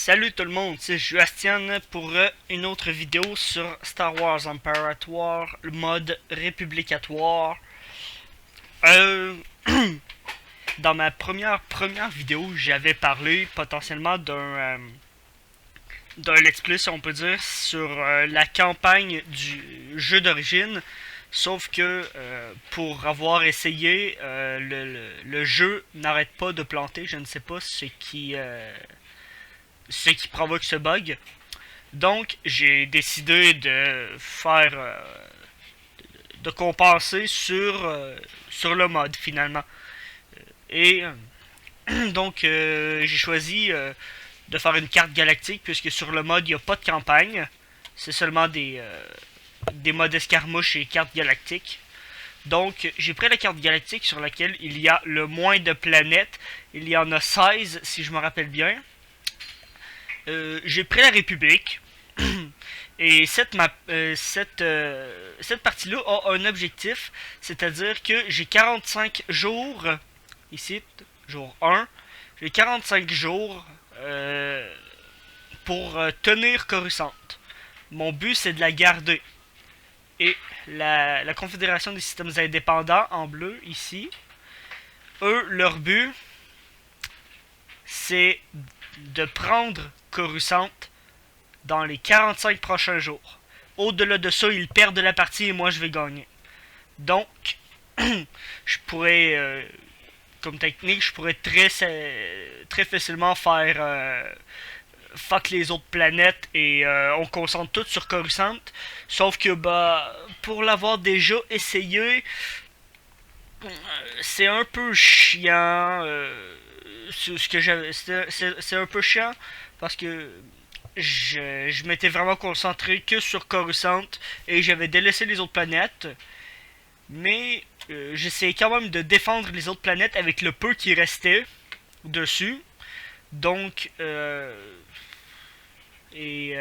Salut tout le monde, c'est Juastian pour une autre vidéo sur Star Wars Imperator, le mode républicatoire. Euh, dans ma première vidéo, j'avais parlé potentiellement d'un let's play, si on peut dire, sur la campagne du jeu d'origine. Sauf que pour avoir essayé, le jeu n'arrête pas de planter. Je ne sais pas ce qui provoque ce bug. Donc, j'ai décidé de faire, de compenser sur le mode finalement. Et donc, j'ai choisi de faire une carte galactique puisque sur le mode il n'y a pas de campagne. C'est seulement des modes escarmouche et cartes galactiques. Donc, j'ai pris la carte galactique sur laquelle il y a le moins de planètes. Il y en a 16 si je me rappelle bien. J'ai pris la République. Et cette partie-là a un objectif, c'est-à-dire que j'ai 45 jours, ici, jour 1, j'ai 45 jours pour tenir Coruscant. Mon but, c'est de la garder. Et la Confédération des systèmes indépendants, en bleu, ici, eux, leur but, c'est de prendre Coruscant dans les 45 prochains jours. Au-delà de ça, ils perdent la partie et moi je vais gagner. Donc, je pourrais, comme technique, je pourrais très facilement faire fuck les autres planètes et on concentre tout sur Coruscant. Sauf que, bah, pour l'avoir déjà essayé, c'est un peu chiant. Ce que j'avais, c'est un peu chiant parce que je m'étais vraiment concentré que sur Coruscant et j'avais délaissé les autres planètes. Mais j'essayais quand même de défendre les autres planètes avec le peu qui restait dessus. Donc, et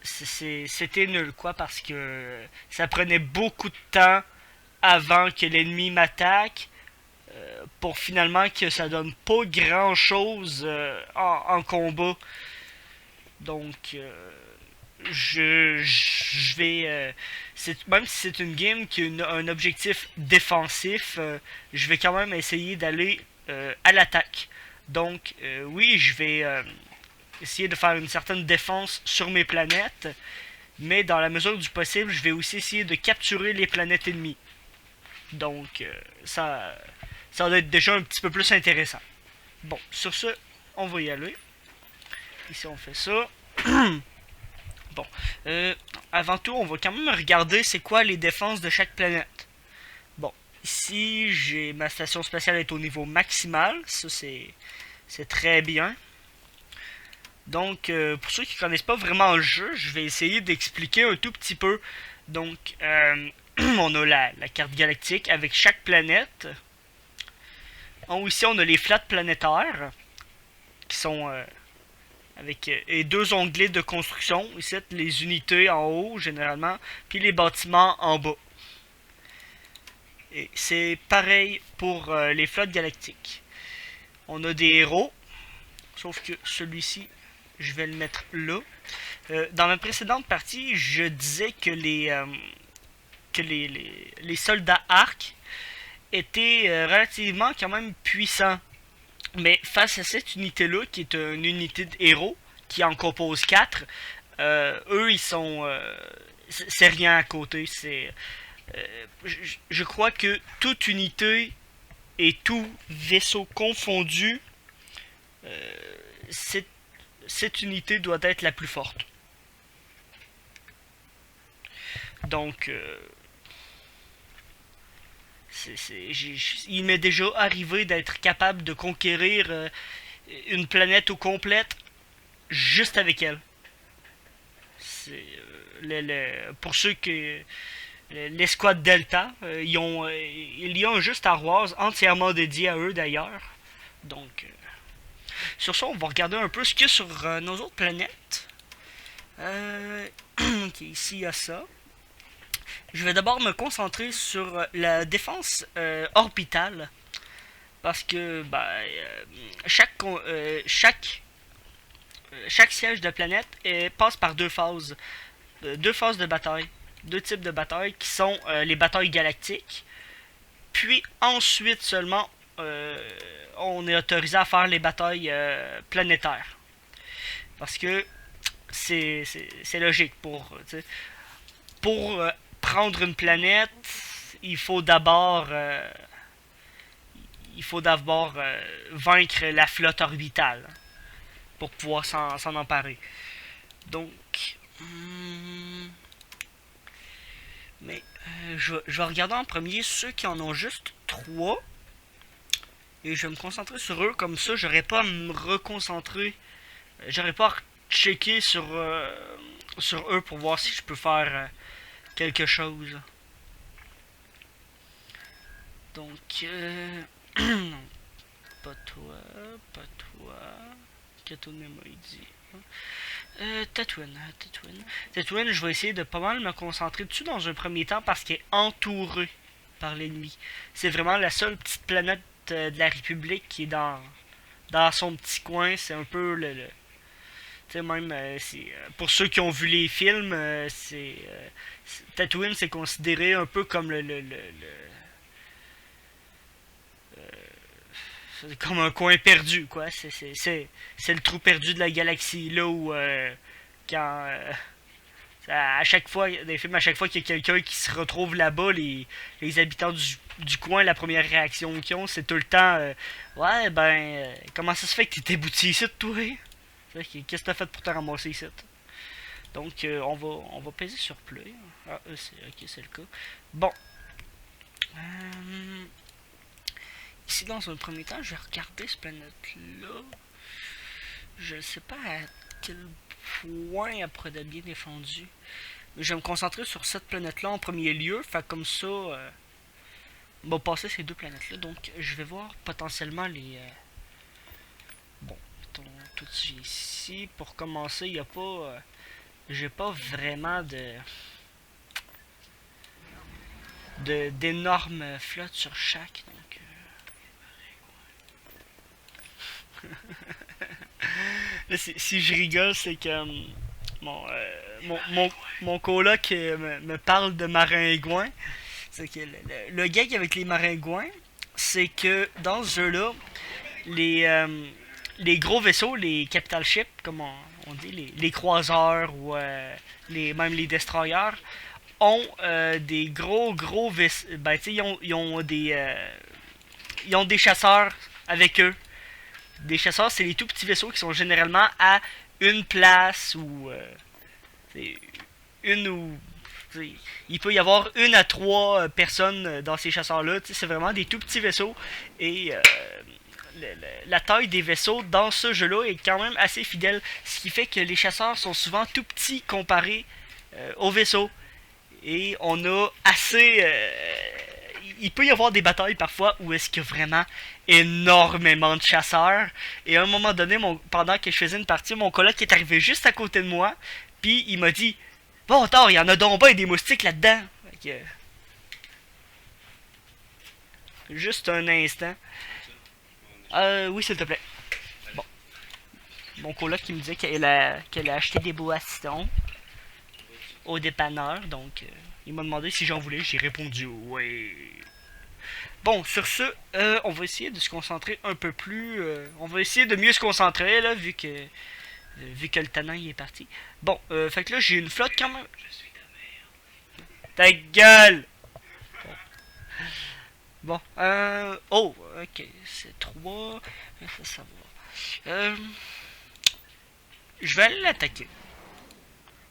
c'était nul quoi parce que ça prenait beaucoup de temps avant que l'ennemi m'attaque pour finalement que ça donne pas grand chose en combat. Donc, je vais. Même si c'est une game qui a un objectif défensif, je vais quand même essayer d'aller à l'attaque. Donc, oui, je vais essayer de faire une certaine défense sur mes planètes, mais dans la mesure du possible, je vais aussi essayer de capturer les planètes ennemies. Donc, ça va être déjà un petit peu plus intéressant. Bon, sur ce, on va y aller. Ici, on fait ça. Bon, avant tout, on va quand même regarder c'est quoi les défenses de chaque planète. Bon, ici, j'ai ma station spatiale est au niveau maximal. Ça, c'est très bien. Donc, pour ceux qui ne connaissent pas vraiment le jeu, je vais essayer d'expliquer un tout petit peu. Donc, on a la carte galactique avec chaque planète. En haut ici, on a les flats planétaires qui sont avec et deux onglets de construction. Ici, les unités en haut généralement, puis les bâtiments en bas. Et c'est pareil pour les flottes galactiques. On a des héros, sauf que celui-ci, je vais le mettre là. Dans ma précédente partie, je disais que les soldats arcs étaient relativement quand même puissants. Mais face à cette unité-là, qui est une unité de héros, qui en compose 4, eux, ils sont... c'est rien à côté. Je crois que toute unité et tout vaisseau confondu, cette unité doit être la plus forte. Donc, il m'est déjà arrivé d'être capable de conquérir une planète au complète juste avec elle. Pour ceux que l'escouade Delta, il y a un jeu Star Wars entièrement dédié à eux d'ailleurs. Donc, sur ça, on va regarder un peu ce qu'il y a sur nos autres planètes. Ok, ici il y a ça. Je vais d'abord me concentrer sur la défense orbitale. parce que chaque, chaque siège de planète passe par deux phases de bataille, deux types de batailles qui sont les batailles galactiques. Puis ensuite seulement, on est autorisé à faire les batailles planétaires. Parce que c'est logique. Pour prendre une planète, il faut d'abord vaincre la flotte orbitale pour pouvoir s'en emparer. Donc, mais je vais regarder en premier ceux qui en ont juste 3. Et je vais me concentrer sur eux. Comme ça, j'aurais pas à me reconcentrer. J'aurais pas à checker sur eux pour voir si je peux faire quelque chose. Donc, non, pas toi, pas toi. Katonema, il dit. Tatooine, je vais essayer de pas mal me concentrer dessus dans un premier temps parce qu'elle est entourée par l'ennemi. C'est vraiment la seule petite planète de la République qui est dans son petit coin. C'est un peu tu sais, même pour ceux qui ont vu les films, Tatooine c'est considéré un peu comme c'est comme un coin perdu, quoi. C'est le trou perdu de la galaxie, là où quand à chaque fois, dans les films, à chaque fois qu'il y a quelqu'un qui se retrouve là-bas, les habitants du coin, la première réaction qu'ils ont, c'est tout le temps ouais, comment ça se fait que t'es ébouti ici, toi? Qu'est-ce que t'as fait pour te ramasser ici? Donc, on va peser sur play. Ah, ok, c'est le cas. Bon. Ici, dans un premier temps, je vais regarder cette planète-là. Je ne sais pas à quel point elle pourrait être bien défendue. Mais je vais me concentrer sur cette planète-là en premier lieu. Fait comme ça, on va passer ces deux planètes-là. Donc, je vais voir potentiellement les... Bon, mettons tout ici. Pour commencer, il n'y a pas... j'ai pas vraiment d'énormes flottes sur chaque. Donc, là, si je rigole, c'est que mon coloc me parle de maringouins. C'est que le gag avec les maringouins, c'est que dans ce jeu-là, les gros vaisseaux, les capital ships, comme on dit, les croiseurs ou même les destroyers, ont des gros vaisseaux. Ben, tu sais, ils ont des chasseurs avec eux. Des chasseurs, c'est les tout petits vaisseaux qui sont généralement à une place ou une ou il peut y avoir 1 à 3 personnes dans ces chasseurs-là. C'est vraiment des tout petits vaisseaux et la taille des vaisseaux dans ce jeu-là est quand même assez fidèle, ce qui fait que les chasseurs sont souvent tout petits comparés aux vaisseaux et on a assez il peut y avoir des batailles parfois où est-ce qu'il y a vraiment énormément de chasseurs. Et à un moment donné, pendant que je faisais une partie, mon coloc est arrivé juste à côté de moi. Puis il m'a dit bon, tard, il y en a donc bien des moustiques là-dedans. Juste un instant. Oui, s'il te plaît. Bon. Mon coloc qui me disait qu'elle a acheté des boissons au dépanneur. Donc, il m'a demandé si j'en voulais. J'ai répondu oui. Bon, sur ce, on va essayer de se concentrer un peu plus... on va essayer de mieux se concentrer, là, vu que le tannant il est parti. Bon, fait que là, j'ai une flotte quand même. Ta gueule! Bon, oh, ok, c'est 3. Il faut savoir. Je vais aller l'attaquer.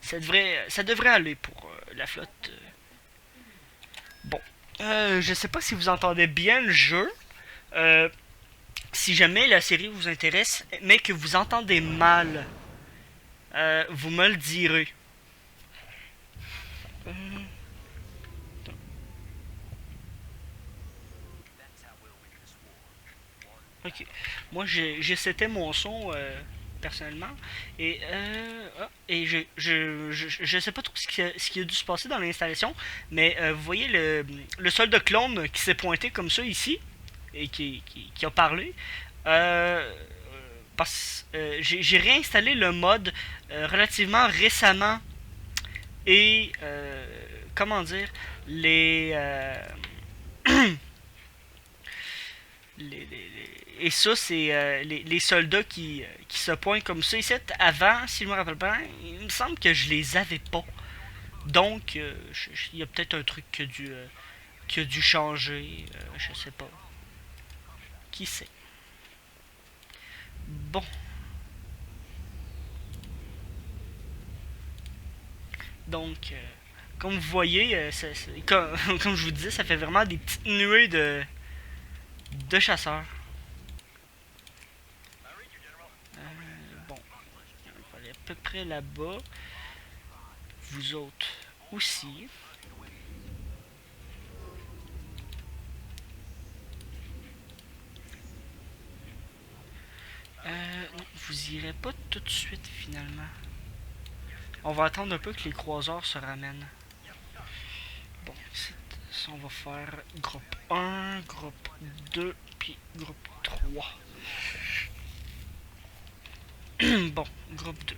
Ça devrait aller pour la flotte. Bon. Je sais pas si vous entendez bien le jeu. Si jamais la série vous intéresse, mais que vous entendez mal, vous me le direz. Ok. Moi, j'ai seté mon son personnellement. Et, je sais pas trop ce qui a dû se passer dans l'installation, mais vous voyez le soldat clone qui s'est pointé comme ça ici. et qui a parlé. J'ai réinstallé le mode relativement récemment et comment dire et ça c'est les soldats qui se pointent comme ça ici. Avant, si je me rappelle bien, il me semble que je les avais pas. Donc il y a peut-être un truc qui a dû changer, je sais pas. Qui sait? Bon. Donc, comme vous voyez, comme je vous disais, ça fait vraiment des petites nuées de chasseurs. Bon, on va aller à peu près là-bas. Vous autres aussi. Non, vous irez pas tout de suite finalement. On va attendre un peu que les croiseurs se ramènent. Bon, ça on va faire groupe 1, groupe 2, puis groupe 3. Bon, groupe 2.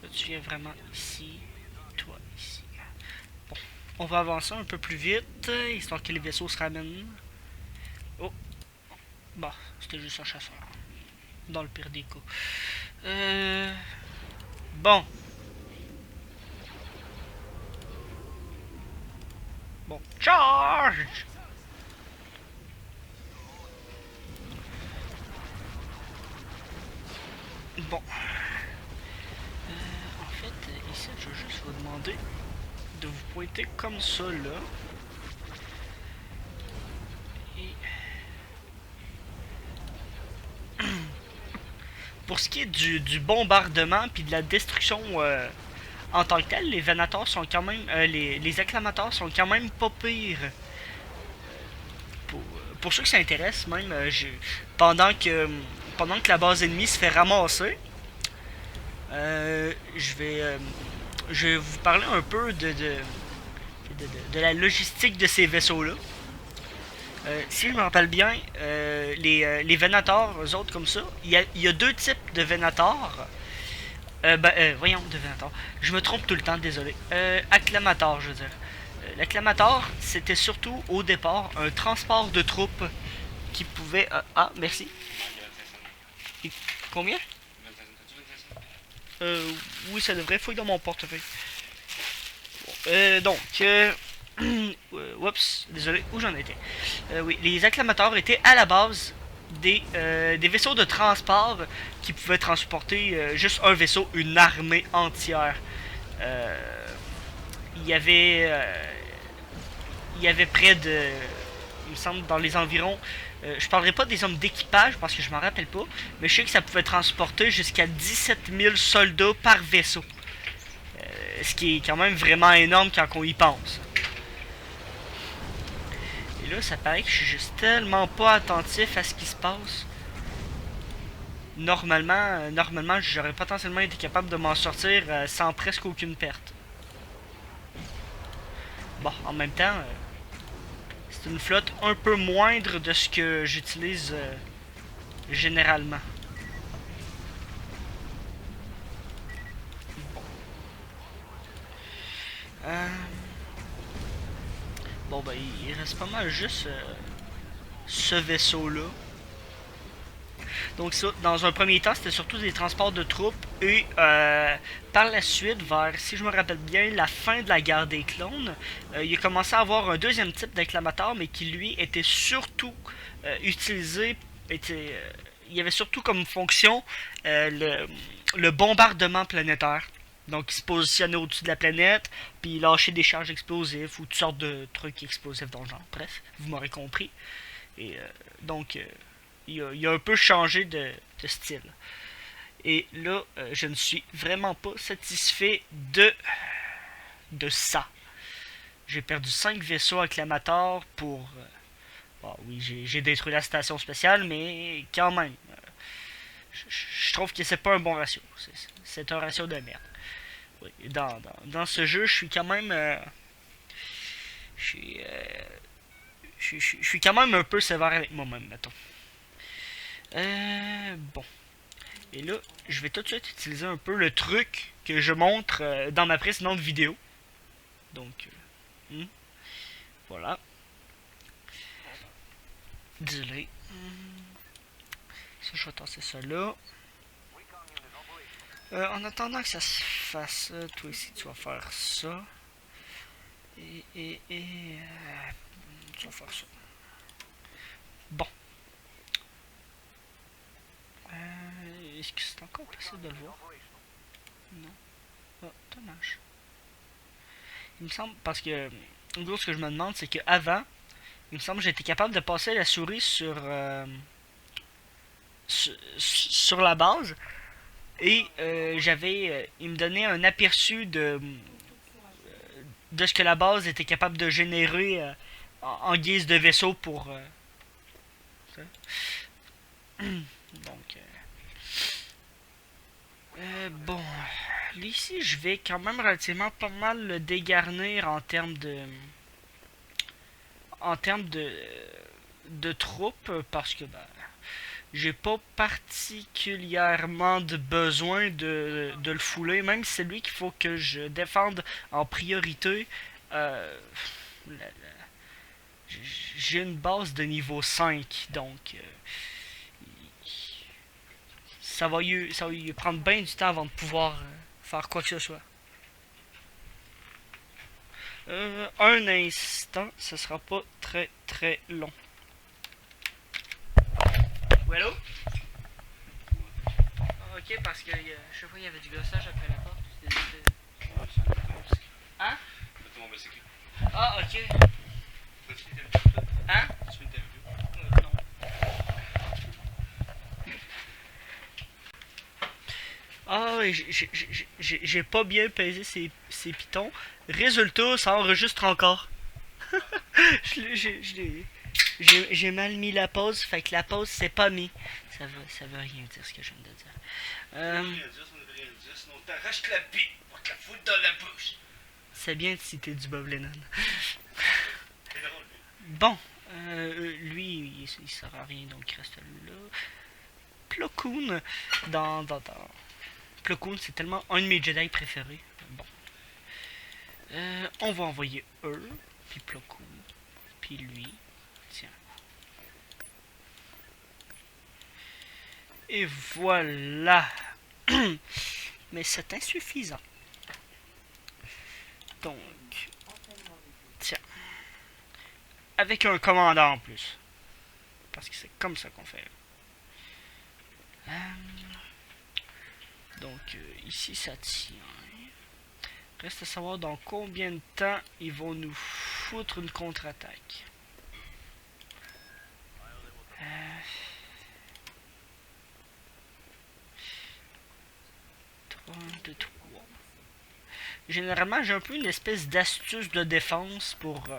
Là, tu viens vraiment ici, toi ici. Bon, on va avancer un peu plus vite, histoire que les vaisseaux se ramènent. Oh, bah, c'était juste un chasseur. Dans le pire des cas. Bon. Bon, charge! Bon. En fait, ici, je vais juste vous demander de vous pointer comme ça, là. Et... Pour ce qui est du bombardement puis de la destruction en tant que tel, les Venators sont quand même... les acclamateurs sont quand même pas pires. Pour ceux qui s'intéressent, même, pendant que la base ennemie se fait ramasser, je vais vous parler un peu de la logistique de ces vaisseaux-là. Si je me rappelle bien, les Venators, eux autres comme ça, il y a deux types de Venators. Voyons, de Venators. Je me trompe tout le temps, désolé. Acclamator, je veux dire. L'acclamator, c'était surtout au départ un transport de troupes qui pouvait. Merci. Et combien? Oui, ça devrait fouiller dans mon portefeuille. Bon, oups, désolé, où j'en étais? Oui, les acclamateurs étaient à la base des vaisseaux de transport qui pouvaient transporter juste un vaisseau, une armée entière. Il y avait près de, il me semble, dans les environs. Je parlerai pas des hommes d'équipage parce que je m'en rappelle pas, mais je sais que ça pouvait transporter jusqu'à 17 000 soldats par vaisseau. Ce qui est quand même vraiment énorme quand on y pense. Et là, ça paraît que je suis juste tellement pas attentif à ce qui se passe. Normalement, j'aurais potentiellement été capable de m'en sortir sans presque aucune perte. Bon, en même temps, c'est une flotte un peu moindre de ce que j'utilise généralement. Bon, ben, il reste pas mal juste ce vaisseau-là. Donc, ça, dans un premier temps, c'était surtout des transports de troupes. Et par la suite, vers, si je me rappelle bien, la fin de la guerre des clones, il a commencé à avoir un deuxième type d'acclamateur, mais qui lui était surtout utilisé. Il y avait surtout comme fonction le bombardement planétaire. Donc, il se positionnait au-dessus de la planète, puis il lâchait des charges explosives ou toutes sortes de trucs explosifs dans le genre. Bref, vous m'aurez compris. Et donc, il a un peu changé de style. Et là, je ne suis vraiment pas satisfait de ça. J'ai perdu 5 vaisseaux acclamateurs pour... bon, oui, j'ai détruit la station spatiale, mais quand même, je trouve que c'est pas un bon ratio. C'est un ratio de merde. Oui, dans ce jeu, je suis quand même... je suis quand même un peu sévère avec moi-même, mettons. Bon. Et là, je vais tout de suite utiliser un peu le truc que je montre dans ma précédente vidéo. Donc, voilà. Delay. Ça, je vais tasser ça là. En attendant que ça se fasse, toi ici, tu vas faire ça. Tu vas faire ça. Bon. Est-ce que c'est encore possible de le voir? Non. Oh, dommage. Il me semble, parce que, en gros, ce que je me demande, c'est qu'avant, il me semble que j'étais capable de passer la souris sur la base. Et il me donnait un aperçu de ce que la base était capable de générer en guise de vaisseau pour ça. Donc, bon, ici je vais quand même relativement pas mal le dégarnir en termes de troupes parce que j'ai pas particulièrement de besoin de le fouler, même si c'est lui qu'il faut que je défende en priorité. J'ai une base de niveau 5, donc ça va lui prendre bien du temps avant de pouvoir faire quoi que ce soit. Un instant, ce sera pas très très long. Hello? Ok, parce que je sais pas, il y avait du gossage après la porte. Hein? Ah, ok. Hein? Non. Ah, j'ai pas bien pesé ces pitons. Résultat, ça enregistre encore. J'ai mal mis la pause, fait que la pause s'est pas mis. Ça veut rien dire ce que je viens de dire. C'est bien de citer du Bob Lennon. Bon, lui, il sert à rien, donc il reste là. Plo Koon, Plo Koon, c'est tellement un de mes Jedi préférés. Bon. On va envoyer eux, puis Plo Koon, puis lui. Tiens. Et voilà. Mais c'est insuffisant. Donc, tiens. Avec un commandant en plus. Parce que c'est comme ça qu'on fait. Donc, ici ça tient. Reste à savoir dans combien de temps ils vont nous foutre une contre-attaque. 3, 2, 3. Généralement, j'ai un peu une espèce d'astuce de défense pour,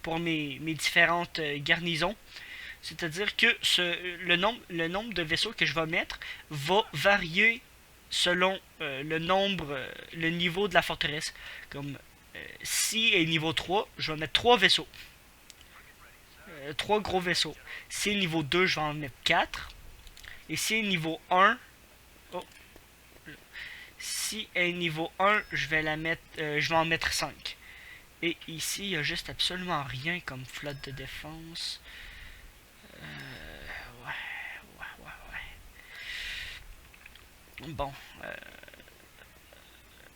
pour mes différentes garnisons. C'est-à-dire que le nombre de vaisseaux que je vais mettre va varier selon le niveau de la forteresse. Comme si est niveau 3, je vais mettre 3 vaisseaux. 3 gros vaisseaux. Si est niveau 2, je vais en mettre 4. Et si est niveau 1, si est niveau 1, je vais en mettre 5. Et ici, il n'y a juste absolument rien comme flotte de défense. Bon.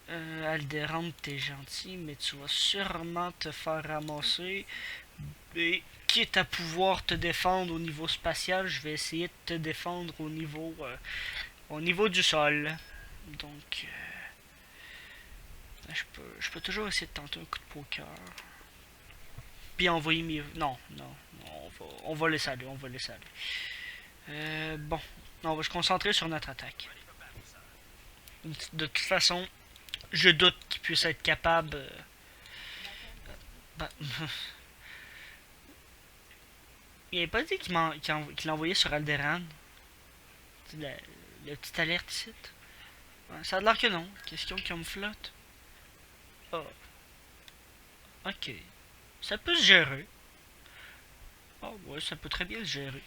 Alderan, t'es gentil, mais tu vas sûrement te faire ramasser. Et quitte à pouvoir te défendre au niveau spatial, je vais essayer de te défendre au niveau du sol. Donc, je peux toujours essayer de tenter un coup de poker. Puis envoyer mes... Non, on va laisser aller, bon, on va se concentrer sur notre attaque. De toute façon, je doute qu'il puisse être capable... il n'avait pas dit qu'il l'envoyait sur Alderaan. Le petit alerte ici. Ouais, ça a l'air que non. Question qu'on me flotte. Oh. Ok. Ça peut se gérer. Oh ouais, ça peut très bien se gérer.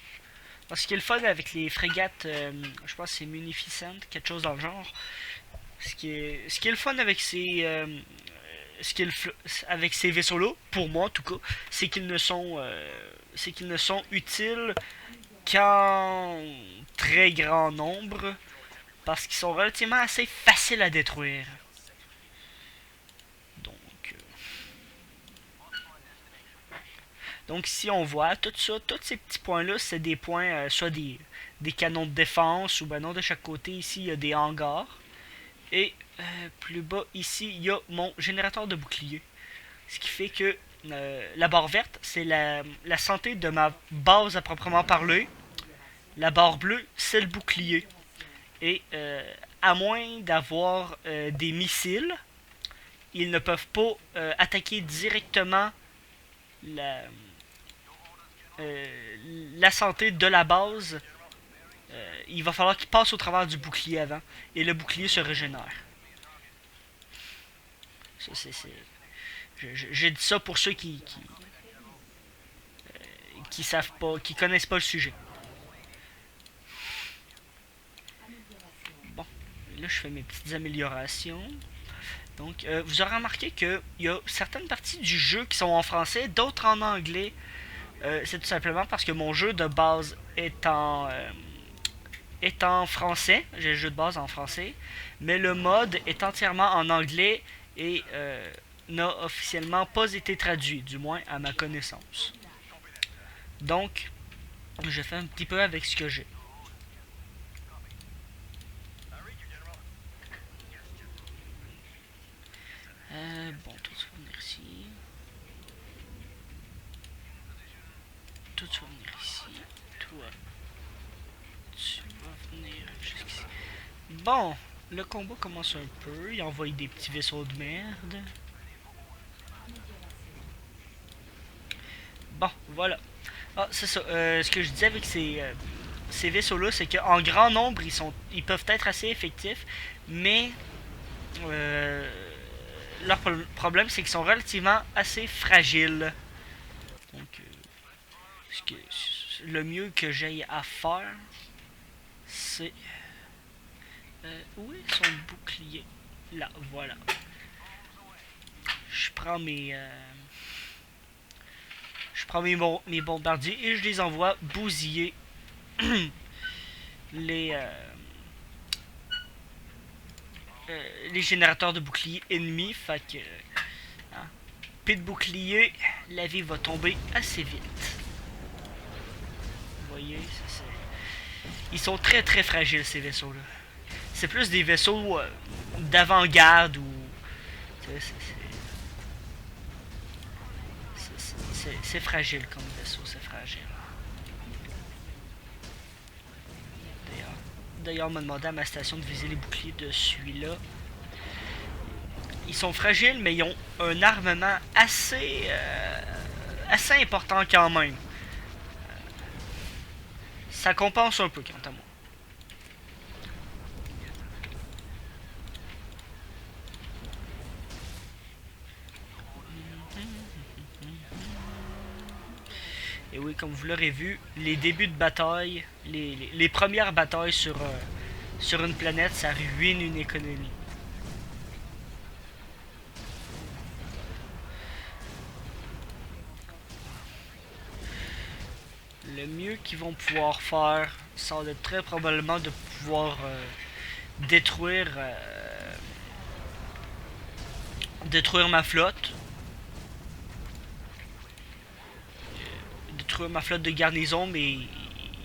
Parce qu'il est le fun avec les frégates, je pense que c'est Munificent, quelque chose dans le genre. Ce qui est le fun avec avec ces vaisseaux-là, pour moi en tout cas, c'est qu'ils ne sont utiles qu'en très grand nombre, parce qu'ils sont relativement assez faciles à détruire. Donc, donc si on voit tout ça, tous ces petits points-là, c'est des points, soit des canons de défense, ou ben non, de chaque côté, ici, il y a des hangars. Et plus bas, ici, il y a mon générateur de bouclier. Ce qui fait que la barre verte, c'est la santé de ma base à proprement parler. La barre bleue, c'est le bouclier. Et à moins d'avoir des missiles, ils ne peuvent pas attaquer directement la, la santé de la base. Il va falloir qu'ils passent au travers du bouclier avant. Et le bouclier se régénère. Ça, j'ai dit ça pour ceux qui savent pas, qui connaissent pas le sujet. Bon, là je fais mes petites améliorations. Donc, vous aurez remarqué qu'il y a certaines parties du jeu qui sont en français, d'autres en anglais. C'est tout simplement parce que mon jeu de base est en français. J'ai le jeu de base en français. Mais le mode est entièrement en anglais et n'a officiellement pas été traduit, du moins à ma connaissance. Donc, je fais un petit peu avec ce que j'ai. Bon, toi tu vas venir ici. Toi tu vas venir ici. Toi, tu vas venir jusqu'ici. Bon, le combat commence un peu. Il envoie des petits vaisseaux de merde. Bon, voilà. Ah, c'est ça. Ce que je disais avec ces vaisseaux-là, c'est qu'en grand nombre, ils peuvent être assez effectifs, mais euh, leur problème, c'est qu'ils sont relativement assez fragiles. Donc, le mieux que j'aille à faire, c'est... où est son bouclier? Là, voilà. Je prends mes bombardiers et je les envoie bousiller les, les générateurs de boucliers ennemis. Fait que, hein, P de bouclier, la vie va tomber assez vite. Vous voyez, ils sont très très fragiles ces vaisseaux-là. C'est plus des vaisseaux d'avant-garde ou. C'est fragile comme vaisseau, c'est fragile. D'ailleurs, on m'a demandé à ma station de viser les boucliers de celui-là. Ils sont fragiles, mais ils ont un armement assez important quand même. Ça compense un peu, quant à moi. Et oui, comme vous l'aurez vu, les débuts de bataille, les premières batailles sur une planète, ça ruine une économie. Le mieux qu'ils vont pouvoir faire, ça va être très probablement de pouvoir détruire détruire ma flotte. Détruire ma flotte de garnison, mais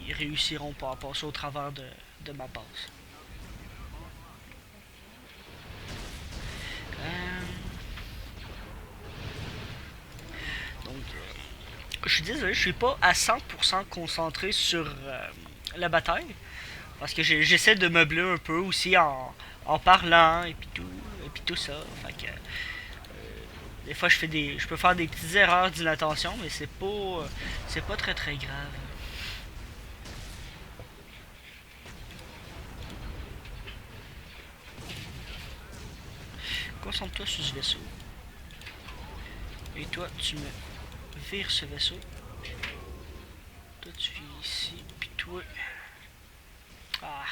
ils réussiront pas à passer au travers de ma base. Donc, je suis désolé, je suis pas à 100% concentré sur la bataille. Parce que j'essaie de meubler un peu aussi en parlant et puis tout ça. Fait que, des fois, je peux faire des petites erreurs d'inattention, mais c'est pas très très grave. Concentre-toi sur ce vaisseau. Et toi, tu me vire ce vaisseau. Toi, tu viens ici, puis toi... Ah.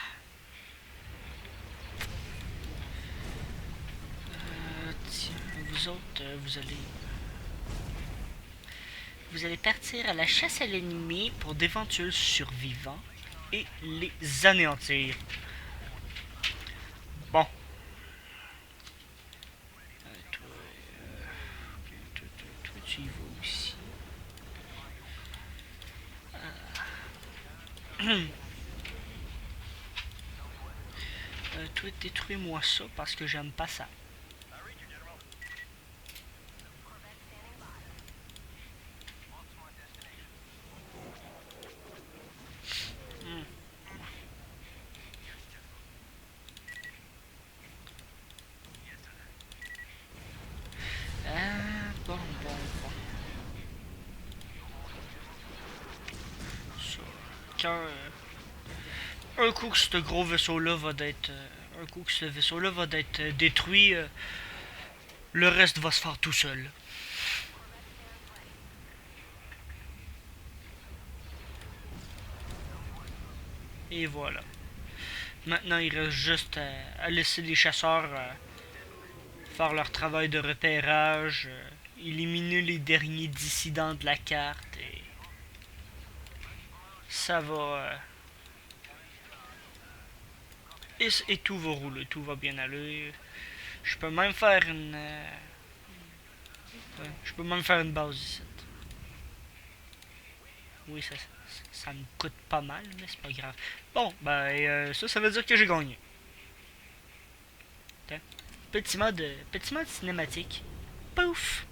Tiens, vous autres, vous allez partir à la chasse à l'ennemi pour d'éventuels survivants et les anéantir. Bon. Toi, tu y vas aussi. Toi, détruis-moi ça parce que j'aime pas ça. Bon. Ça, quand un coup que ce gros vaisseau-là va d'être... un coup que ce vaisseau-là va d'être détruit, le reste va se faire tout seul. Et voilà. Maintenant, il reste juste à laisser les chasseurs faire leur travail de repérage, éliminer les derniers dissidents de la carte et ça va... et tout va rouler, tout va bien aller. Je peux même faire une... je peux même faire une base ici. Oui, ça me coûte pas mal, mais c'est pas grave. Bon, ben, ça veut dire que j'ai gagné. Petit mode cinématique. Pouf!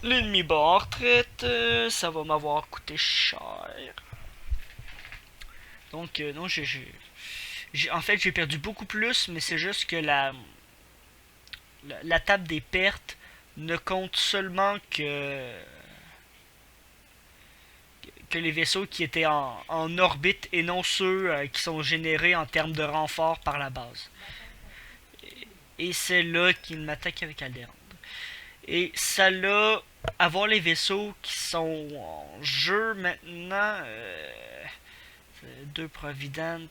L'ennemi bat en retraite, ça va m'avoir coûté cher. Donc, non, en fait, j'ai perdu beaucoup plus, mais c'est juste que la table des pertes ne compte seulement que les vaisseaux qui étaient en orbite et non ceux qui sont générés en termes de renfort par la base. Et c'est là qu'il m'attaque avec Alderaan. Et ça là, avoir les vaisseaux qui sont en jeu maintenant, deux Providence,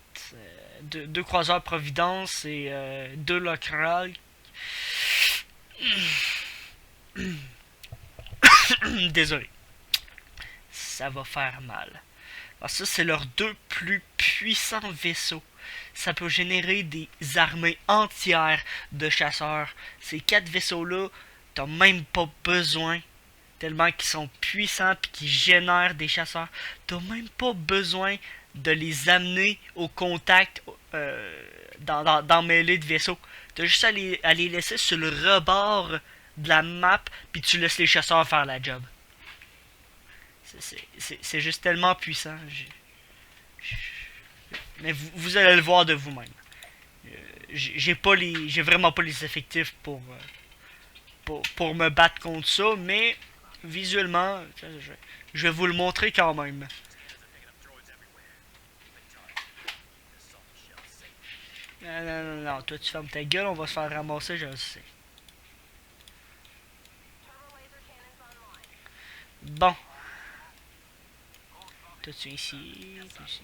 deux croiseurs Providence et deux Locral. Désolé. Ça va faire mal. Alors ça, c'est leurs deux plus puissants vaisseaux. Ça peut générer des armées entières de chasseurs. Ces quatre vaisseaux-là, t'as même pas besoin, tellement qu'ils sont puissants et qu'ils génèrent des chasseurs. T'as même pas besoin de les amener au contact dans mêlée de vaisseaux. T'as juste à les laisser sur le rebord de la map, puis tu laisses les chasseurs faire la job. C'est juste tellement puissant. Mais vous allez le voir de vous-même. J'ai vraiment pas les effectifs pour me battre contre ça, mais visuellement, je vais vous le montrer quand même. Non, toi tu fermes ta gueule, on va se faire ramasser, je le sais. Bon. Toi tu es ici, toi ici.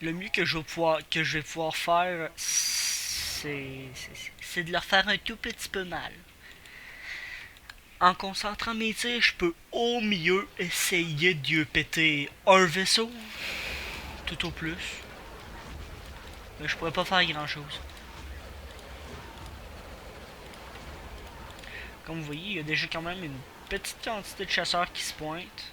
Le mieux que je vais pouvoir faire, c'est de leur faire un tout petit peu mal. En concentrant mes tirs, je peux au mieux essayer de péter un vaisseau, tout au plus. Mais je pourrais pas faire grand chose. Comme vous voyez, il y a déjà quand même une petite quantité de chasseurs qui se pointent.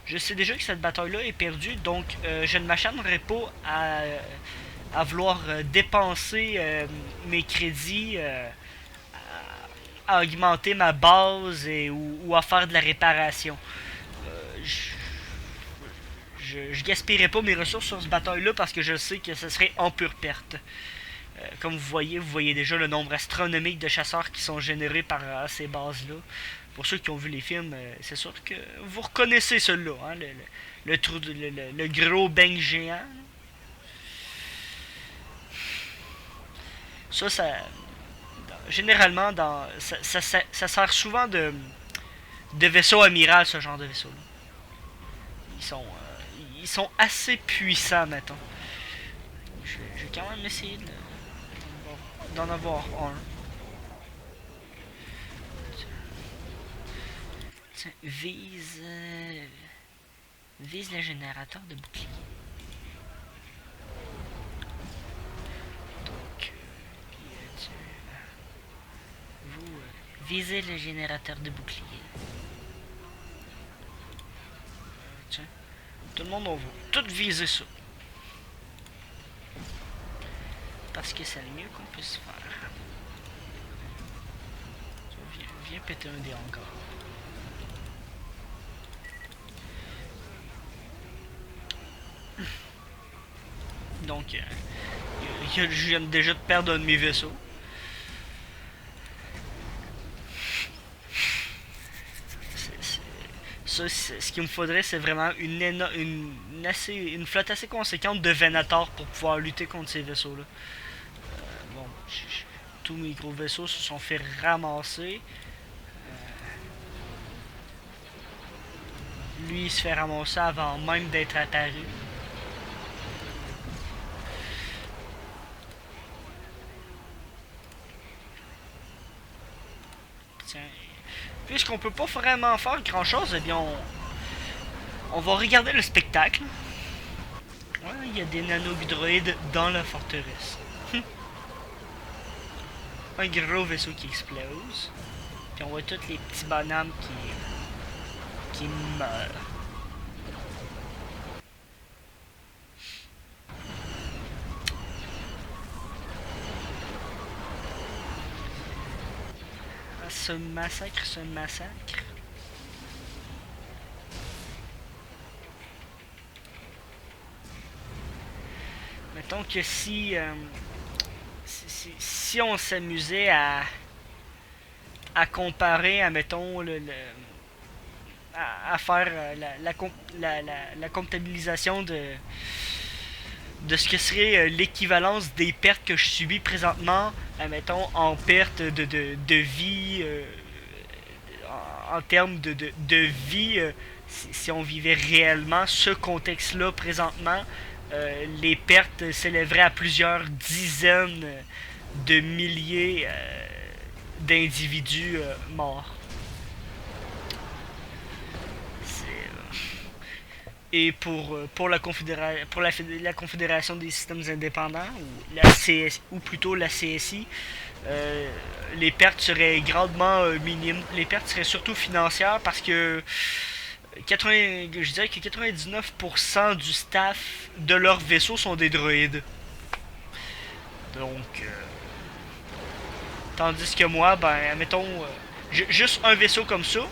Je sais déjà que cette bataille-là est perdue, donc je ne m'acharnerai pas à vouloir dépenser mes crédits à augmenter ma base ou à faire de la réparation. Je gaspillerai pas mes ressources sur ce bataille-là parce que je sais que ce serait en pure perte. Comme vous voyez déjà le nombre astronomique de chasseurs qui sont générés par ces bases-là. Pour ceux qui ont vu les films, c'est sûr que vous reconnaissez celui-là, hein, le gros bang géant. Généralement, ça sert souvent de vaisseau amiral, ce genre de vaisseau-là. Ils sont assez puissants, mettons. Je vais quand même essayer d'en avoir un. Tiens, vise le générateur de bouclier. Donc, vous visez le générateur de bouclier. Tiens, tout le monde, on va tout viser ça. Parce que c'est le mieux qu'on puisse faire. Viens péter un dé encore. Donc, je viens déjà de perdre un de mes vaisseaux. Ce qu'il me faudrait, c'est vraiment une flotte assez conséquente de Venator pour pouvoir lutter contre ces vaisseaux-là. Bon, tous mes gros vaisseaux se sont fait ramasser. Lui, il se fait ramasser avant même d'être apparu. Tiens, puisqu'on peut pas vraiment faire grand chose, eh bien on va regarder le spectacle. Ouais, il y a des nanodroïdes dans la forteresse. Un gros vaisseau qui explose. Puis on voit tous les petits bonhommes qui meurent. Ce massacre. Mettons que si on s'amusait à comparer, admettons, à faire la comptabilisation de ce que serait l'équivalence des pertes que je subis présentement, admettons, en perte de vie, en termes de vie, si on vivait réellement ce contexte-là présentement, les pertes s'élèveraient à plusieurs dizaines de milliers d'individus morts. Et pour la Confédération des systèmes indépendants, ou la CS, ou plutôt la CSI, les pertes seraient grandement minimes. Les pertes seraient surtout financières parce que je dirais que 99% du staff de leur vaisseau sont des droïdes. Donc, tandis que moi, ben, mettons, juste un vaisseau comme ça,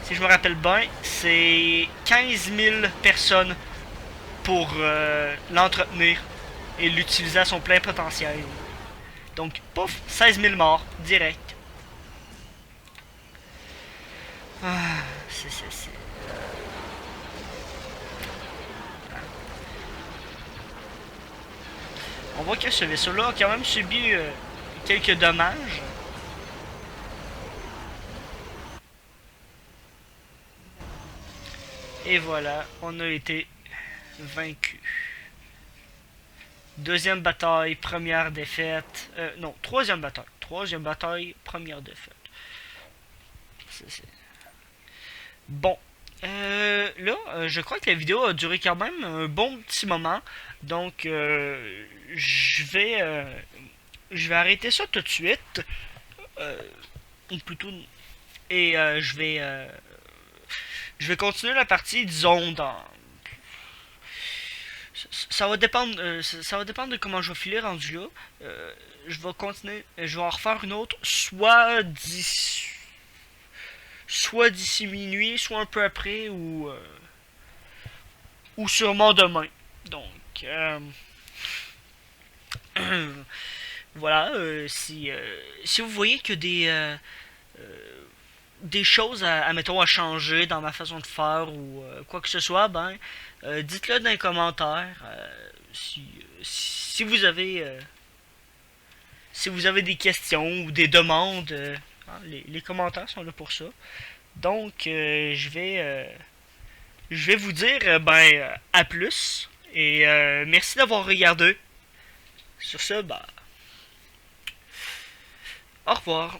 si je me rappelle bien, c'est 15 000 personnes pour l'entretenir et l'utiliser à son plein potentiel. Donc, pouf, 16 000 morts, direct. Ah, c'est. On voit que ce vaisseau-là a quand même subi quelques dommages. Et voilà, on a été vaincu. Deuxième bataille, première défaite. Non, troisième bataille. Troisième bataille, première défaite. Bon. Là, je crois que la vidéo a duré quand même un bon petit moment. Donc, je vais arrêter ça tout de suite. Ou plutôt... Et je vais continuer la partie, disons, ça va dépendre, ça va dépendre de comment je vais filer rendu là. Je vais continuer, je vais en refaire une autre, soit d'ici minuit, soit un peu après, ou sûrement demain. Donc, voilà, si vous voyez que des choses mettons, à changer dans ma façon de faire ou quoi que ce soit, ben, dites-le dans les commentaires. Si vous avez si vous avez des questions ou des demandes, hein, les commentaires sont là pour ça. Donc, je vais vous dire, à plus. Et merci d'avoir regardé. Sur ce, bah, au revoir.